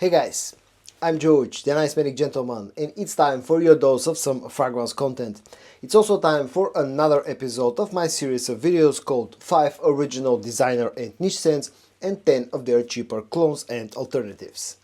Hey guys, I'm George, the Nice Gentleman, and it's time for your dose of some fragrance content. It's also time for another episode of my series of videos called 5 original designer and niche scents and 10 of their cheaper clones and alternatives.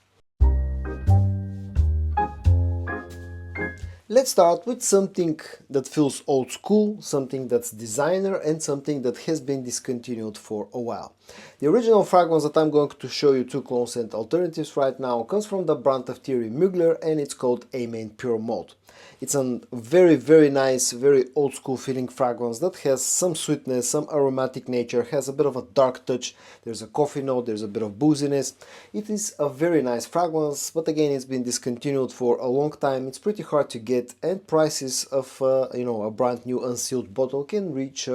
Let's start with something that feels old school, something that's designer, and something that has been discontinued for a while. The original fragrance that I'm going to show you two clones and alternatives right now comes from the brand of Thierry Mugler, and it's called Amen Pure Malt. It's a very nice, very old school feeling fragrance that has some sweetness, some aromatic nature, has a bit of a dark touch, there's a coffee note, there's a bit of booziness. It is a very nice fragrance, but again it's been discontinued for a long time. It's pretty hard to get, and prices of a brand new unsealed bottle can reach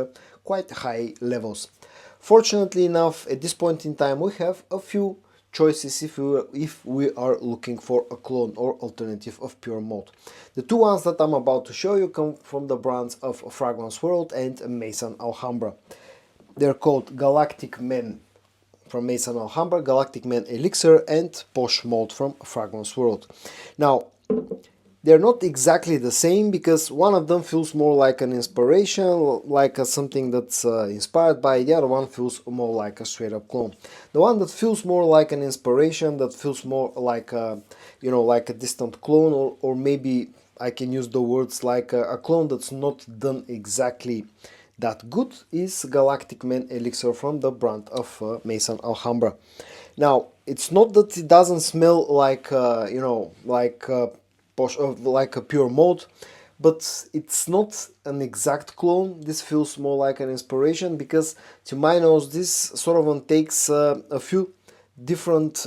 quite high levels. Fortunately enough, at this point in time we have a few choices if we are looking for a clone or alternative of Pure Malt. The two ones that I'm about to show you come from the brands of Fragrance World and Maison Alhambra. They're called Galactic Men from Maison Alhambra, Galactic Men Elixir, and Posh Malt from Fragrance World. Now, they're not exactly the same because one of them feels more like an inspiration, like something that's inspired by, the other one feels more like a straight up clone. The one that feels more like an inspiration, that feels more like like a distant clone, or maybe I can use the words like a clone that's not done exactly that good, is Galactic Men Elixir from the brand of Maison Alhambra. Now, it's not that it doesn't smell like like a pure malt, but it's not an exact clone. This feels more like an inspiration because, to my nose, this sort of takes a few different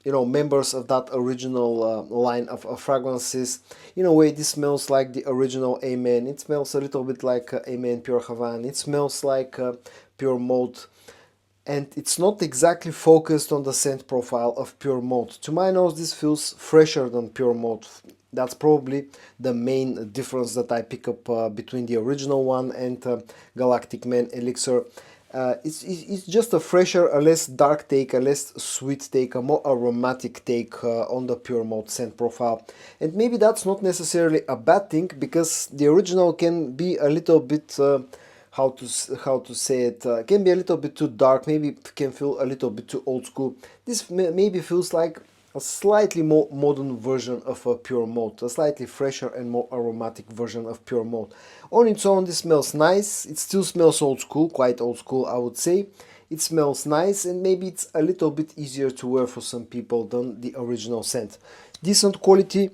members of that original line of fragrances. In a way, this smells like the original Amen. It smells a little bit like Amen Pure Havana. It smells like Pure Malt, and it's not exactly focused on the scent profile of Pure Malt. To my nose, this feels fresher than Pure Malt. That's probably the main difference that I pick up between the original one and Galactic Men Elixir. It's just a fresher, a less dark take, a less sweet take, a more aromatic take on the Pure Malt scent profile. And maybe that's not necessarily a bad thing, because the original can be a little bit how to say it, can be a little bit too dark, maybe can feel a little bit too old school. This maybe feels like a slightly more modern version of a Pure Malt, a slightly fresher and more aromatic version of Pure Malt. On its own, this smells nice. It still smells old school, quite old school, I would say. It smells nice, and maybe it's a little bit easier to wear for some people than the original scent. Decent quality.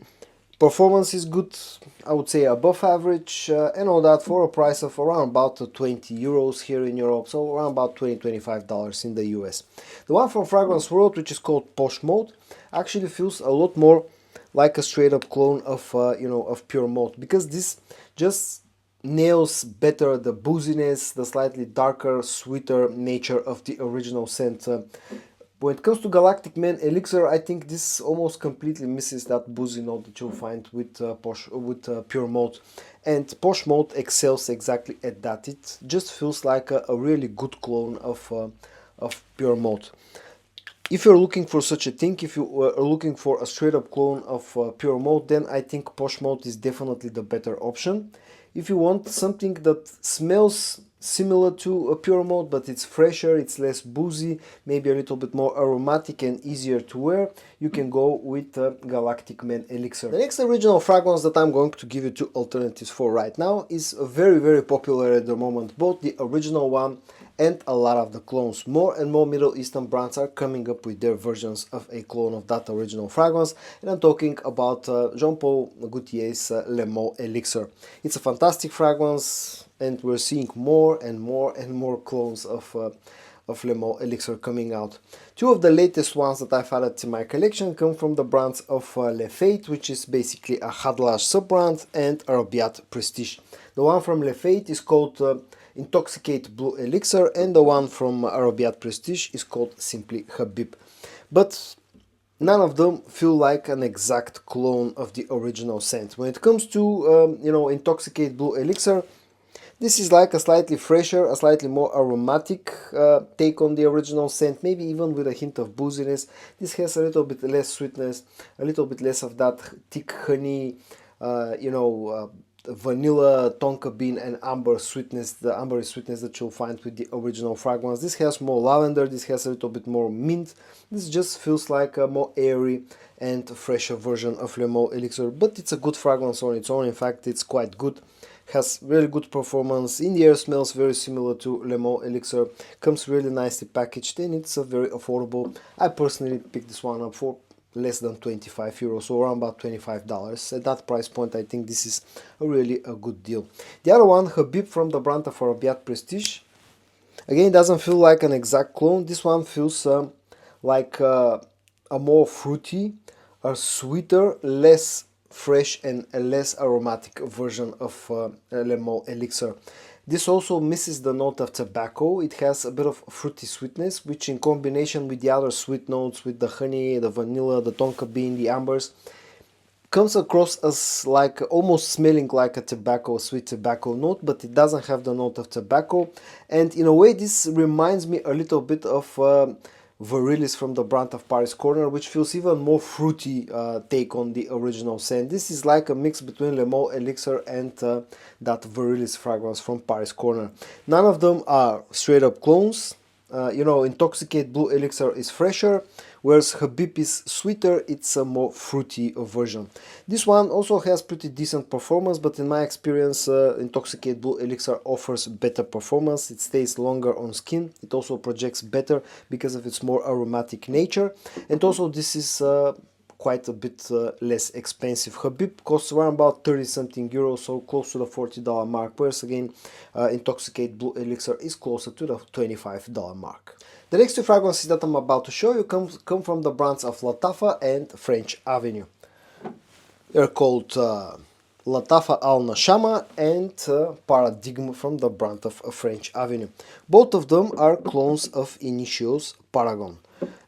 Performance is good, I would say above average, and all that for a price of around about 20 euros here in Europe, so around about $25 in the US. The one from Fragrance World, which is called Posh Malt, actually feels a lot more like a straight up clone of of Pure Malt, because this just nails better the booziness, the slightly darker, sweeter nature of the original scent. When it comes to Galactic Men Elixir, I think this almost completely misses that boozy note that you'll find with Pure Malt, and Posh Malt excels exactly at that. It just feels like a really good clone of Pure Malt. If you're looking for such a thing, if you are looking for a straight up clone of Pure Malt, then I think Posh Malt is definitely the better option. If you want something that smells similar to a Pure Malt, but it's fresher, it's less boozy, maybe a little bit more aromatic and easier to wear, you can go with Galactic Men Elixir. The next original fragrance that I'm going to give you two alternatives for right now is very popular at the moment, both the original one and a lot of the clones. More and more Middle Eastern brands are coming up with their versions of a clone of that original fragrance, and I'm talking about Jean-Paul Gaultier's Le Malt Elixir. It's a fantastic fragrance, and we're seeing more and more clones of Le Malt Elixir coming out. Two of the latest ones that I've added to my collection come from the brands of Le Fate, which is basically a Hadlage sub-brand, and Arabiat Prestige. The one from Le Fate is called Intoxicate Blue Elixir, and the one from Arabiat Prestige is called simply Habib. But none of them feel like an exact clone of the original scent. When it comes to Intoxicate Blue Elixir, This is like a slightly fresher, a slightly more aromatic take on the original scent, maybe even with a hint of booziness. This has a little bit less sweetness, a little bit less of that thick honey, vanilla, tonka bean and amber sweetness, the ambery sweetness that you'll find with the original fragrance. This has more lavender, this has a little bit more mint. This just feels like a more airy and fresher version of Le Malt Elixir, but it's a good fragrance on its own. In fact, it's quite good. Has really good performance. In the air smells very similar to Le Malt Elixir. Comes really nicely packaged and it's very affordable. I personally picked this one up for less than 25 euros, so around about $25. At that price point, I think this is really a good deal. The other one, Habib from the brand of Arabiat Prestige. Again, doesn't feel like an exact clone. This one feels like a more fruity, a sweeter, less fresh and a less aromatic version of Le Malt Elixir. This also misses the note of tobacco. It has a bit of fruity sweetness, which in combination with the other sweet notes, with the honey, the vanilla, the tonka bean, the ambers, comes across as like almost smelling like a tobacco, sweet tobacco note, but it doesn't have the note of tobacco. And in a way, this reminds me a little bit of Virilis from the brand of Paris Corner, which feels even more fruity take on the original scent. This is like a mix between Le Malt Elixir and that Virilis fragrance from Paris Corner. None of them are straight up clones. Intoxicate Blue Elixir is fresher, whereas Habib is sweeter, it's a more fruity version. This one also has pretty decent performance, but in my experience, Intoxicate Blue Elixir offers better performance. It stays longer on skin, it also projects better because of its more aromatic nature, and also this is quite a bit less expensive. Habib costs around about 30 something euros, so close to the $40 mark, whereas again Intoxicate Blue Elixir is closer to the $25 mark. The next two fragrances that I'm about to show you come from the brands of Lattafa and French Avenue. They're called Lattafa Al Nashama and Paradigm from the brand of French Avenue. Both of them are clones of Initio's Paragon.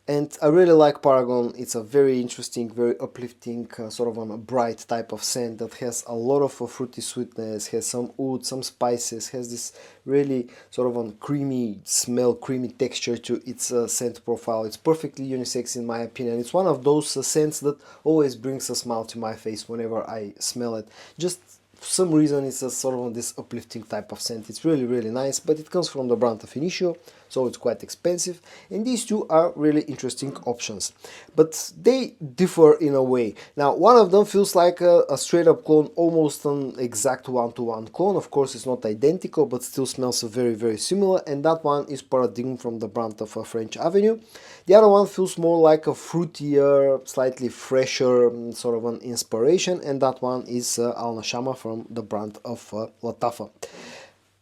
And I really like Paragon. It's a very interesting, very uplifting, sort of a bright type of scent that has a lot of fruity sweetness, has some oud, some spices, has this really sort of a creamy smell, creamy texture to its scent profile. It's perfectly unisex in my opinion. It's one of those scents that always brings a smile to my face whenever I smell it. Just for some reason it's a sort of this uplifting type of scent. It's really, really nice, but it comes from the brand of Initio, so it's quite expensive, and these two are really interesting options, but they differ in a way. Now, one of them feels like a straight up clone, almost an exact one-to-one clone. Of course, it's not identical, but still smells very, very similar, and that one is Paradigm from the brand of French Avenue. The other one feels more like a fruitier, slightly fresher sort of an inspiration, and that one is Al Nashama from the brand of Lattafa.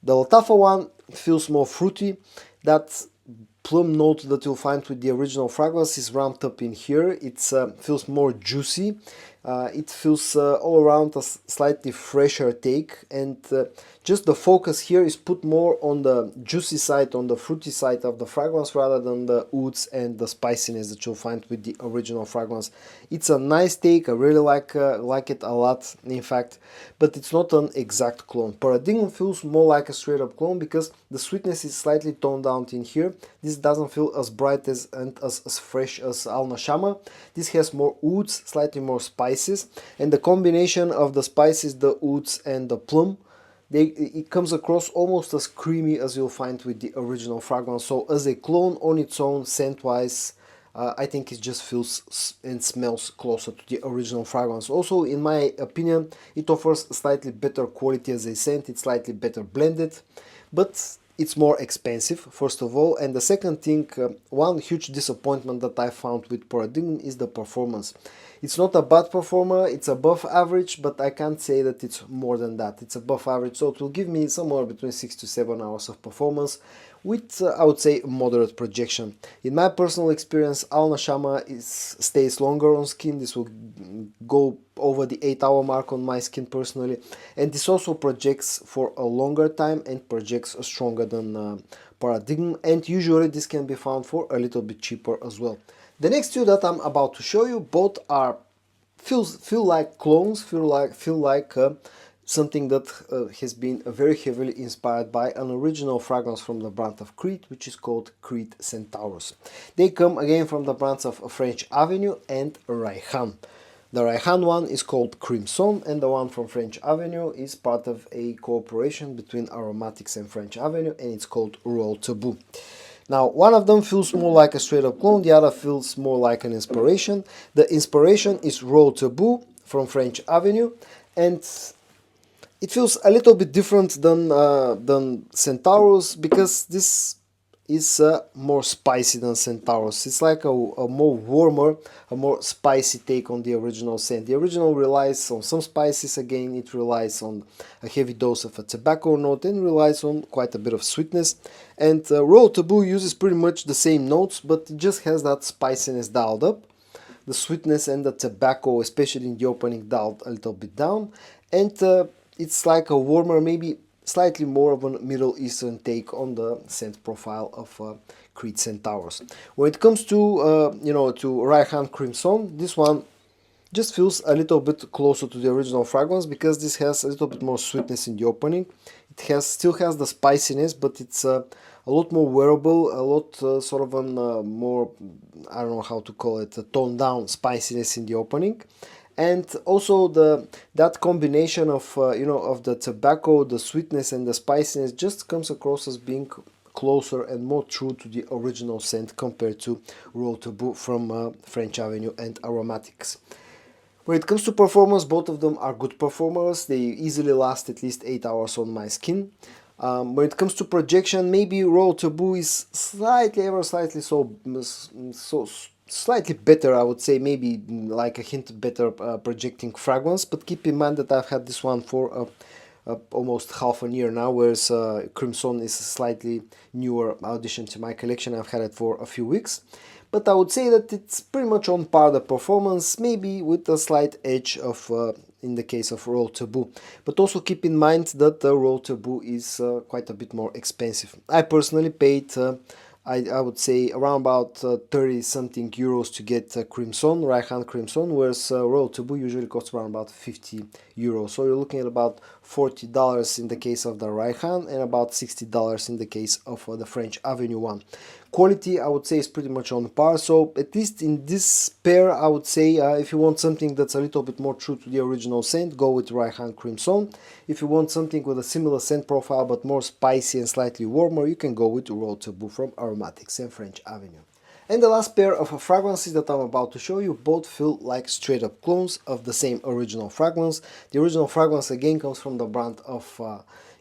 The Lattafa one feels more fruity. That plum note that you'll find with the original fragrance is ramped up in here. It feels more juicy. It feels all around a slightly fresher take, and just the focus here is put more on the juicy side, on the fruity side of the fragrance, rather than the ouds and the spiciness that you'll find with the original fragrance. It's a nice take. I really like it a lot, in fact, but it's not an exact clone. Paradigm feels more like a straight up clone because the sweetness is slightly toned down in here. This doesn't feel as bright and as fresh as Al Nashama. This has more ouds, slightly more spices, and the combination of the spices, the ouds and the plum, it comes across almost as creamy as you'll find with the original fragrance. So as a clone on its own, scent wise, I think it just feels and smells closer to the original fragrance. Also, in my opinion, it offers slightly better quality as a scent. It's slightly better blended, but it's more expensive, first of all. And the second thing, one huge disappointment that I found with Paradigm is the performance. It's not a bad performer, it's above average, but I can't say that it's more than that. It's above average, so it will give me somewhere between 6 to 7 hours of performance with, I would say, moderate projection. In my personal experience, Al Nashama stays longer on skin. This will go over the 8-hour mark on my skin personally, and this also projects for a longer time and projects stronger than Paradigm, and usually this can be found for a little bit cheaper as well. The next two that I'm about to show you, both are feel like clones, feel like something that has been very heavily inspired by an original fragrance from the brand of Creed, which is called Creed Centaurus. They come again from the brands of French Avenue and Rayhaan. The Rayhaan one is called Crimson, and the one from French Avenue is part of a cooperation between Aromatics and French Avenue, and it's called Royal Taboo. Now, one of them feels more like a straight up clone, the other feels more like an inspiration. The inspiration is Royal Taboo from French Avenue, and it feels a little bit different than Centaurus, because this is more spicy than Centaurus. It's like a more warmer, a more spicy take on the original scent. The original relies on some spices, again it relies on a heavy dose of a tobacco note and relies on quite a bit of sweetness. And Royal Taboo uses pretty much the same notes, but it just has that spiciness dialed up. The sweetness and the tobacco, especially in the opening, dialed a little bit down. And it's like a warmer, maybe slightly more of a Middle Eastern take on the scent profile of Creed Centaurus. When it comes to to Rayhaan Crimson, this one just feels a little bit closer to the original fragrance, because this has a little bit more sweetness in the opening. It still has the spiciness, but it's a lot more wearable, a lot sort of more, I don't know how to call it, a toned down spiciness in the opening. And also that combination of of the tobacco, the sweetness and the spiciness just comes across as being closer and more true to the original scent compared to Royal Taboo from French Avenue and Aromatics. When it comes to performance, both of them are good performers. They easily last at least 8 hours on my skin. When it comes to projection, maybe Royal Taboo is slightly better, I would say, maybe like a hint better projecting fragrance, but keep in mind that I've had this one for almost half a year now, whereas Crimson is a slightly newer addition to my collection. I've had it for a few weeks, but I would say that it's pretty much on par the performance, maybe with a slight edge of in the case of Royal Taboo. But also keep in mind that the Royal Taboo is quite a bit more expensive. I personally paid I would say around about 30 something euros to get Crimson, Rayhaan Crimson, whereas Royal Taboo usually costs around about 50 euros. So you're looking at about $40 in the case of the Rayhaan and about $60 in the case of the French Avenue one. Quality, I would say, is pretty much on par. So at least in this pair, I would say if you want something that's a little bit more true to the original scent, go with Rayhaan Crimson. If you want something with a similar scent profile but more spicy and slightly warmer, you can go with Royal Taboo from Aromatics and French Avenue. And the last pair of fragrances that I'm about to show you both feel like straight up clones of the same original fragrance. The original fragrance again comes from the brand of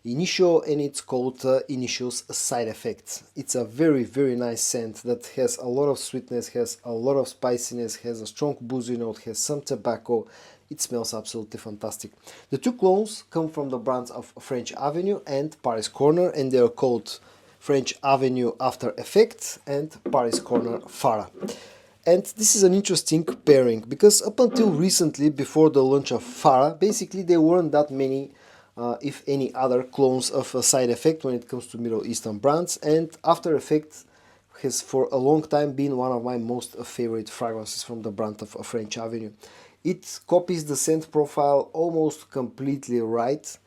Initio, and it's called Initio's Side Effects. It's a very, very nice scent that has a lot of sweetness, has a lot of spiciness, has a strong boozy note, has some tobacco. It smells absolutely fantastic. The two clones come from the brands of French Avenue and Paris Corner, and they are called French Avenue After Effects and Paris Corner Farah. And this is an interesting pairing, because up until recently, before the launch of Farah, basically there weren't that many if any other clones of a Side Effect when it comes to Middle Eastern brands, and After Effects has for a long time been one of my most favorite fragrances from the brand of French Avenue. It copies the scent profile almost completely right.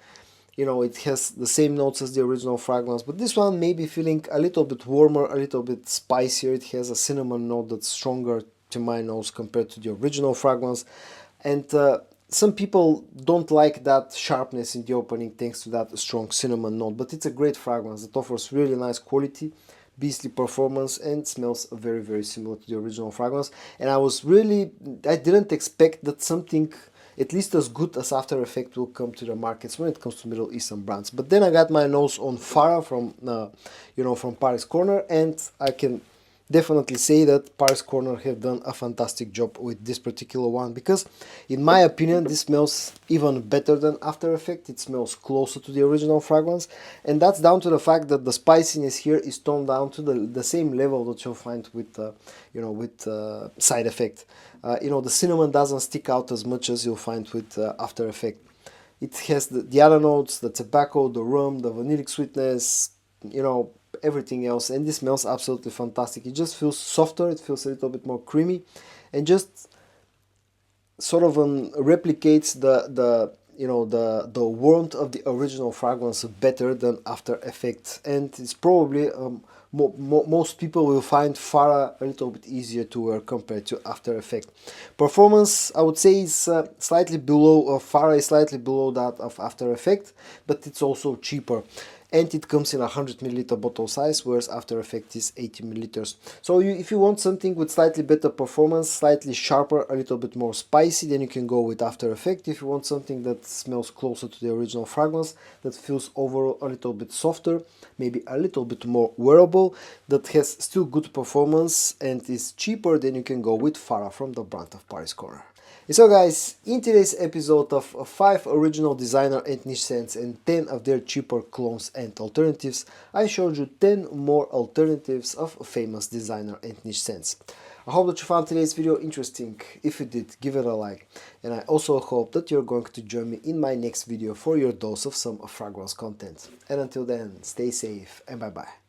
It has the same notes as the original fragrance, but this one may be feeling a little bit warmer, a little bit spicier. It has a cinnamon note that's stronger to my nose compared to the original fragrance, and some people don't like that sharpness in the opening thanks to that strong cinnamon note, but it's a great fragrance that offers really nice quality, beastly performance, and smells very, very similar to the original fragrance. And I didn't expect that something at least as good as After Effects will come to the markets when it comes to Middle Eastern brands. But then I got my nose on Farah from Paris Corner, and I can definitely say that Paris Corner have done a fantastic job with this particular one, because in my opinion this smells even better than After Effects. It smells closer to the original fragrance, and that's down to the fact that the spiciness here is toned down to the same level that you'll find with Side Effect. The cinnamon doesn't stick out as much as you'll find with After Effects. It has the other notes, the tobacco, the rum, the vanillic sweetness, everything else, and this smells absolutely fantastic. It just feels softer, it feels a little bit more creamy, and just sort of replicates the you know, the warmth of the original fragrance better than After Effects, and it's probably most people will find Farah a little bit easier to wear compared to After Effects. Performance, I would say, is slightly below, Farah is slightly below that of After Effects, but it's also cheaper. And it comes in a 100 milliliter bottle size, whereas After Effects is 80 milliliters. So if you want something with slightly better performance, slightly sharper, a little bit more spicy, then you can go with After Effects. If you want something that smells closer to the original fragrance, that feels overall a little bit softer, maybe a little bit more wearable, that has still good performance and is cheaper, then you can go with Farah from the brand of Paris Corner. And so guys, in today's episode of 5 original designer and niche scents and 10 of their cheaper clones and alternatives, I showed you 10 more alternatives of famous designer and niche scents. I hope that you found today's video interesting. If you did, give it a like. And I also hope that you're going to join me in my next video for your dose of some fragrance content. And until then, stay safe and bye bye.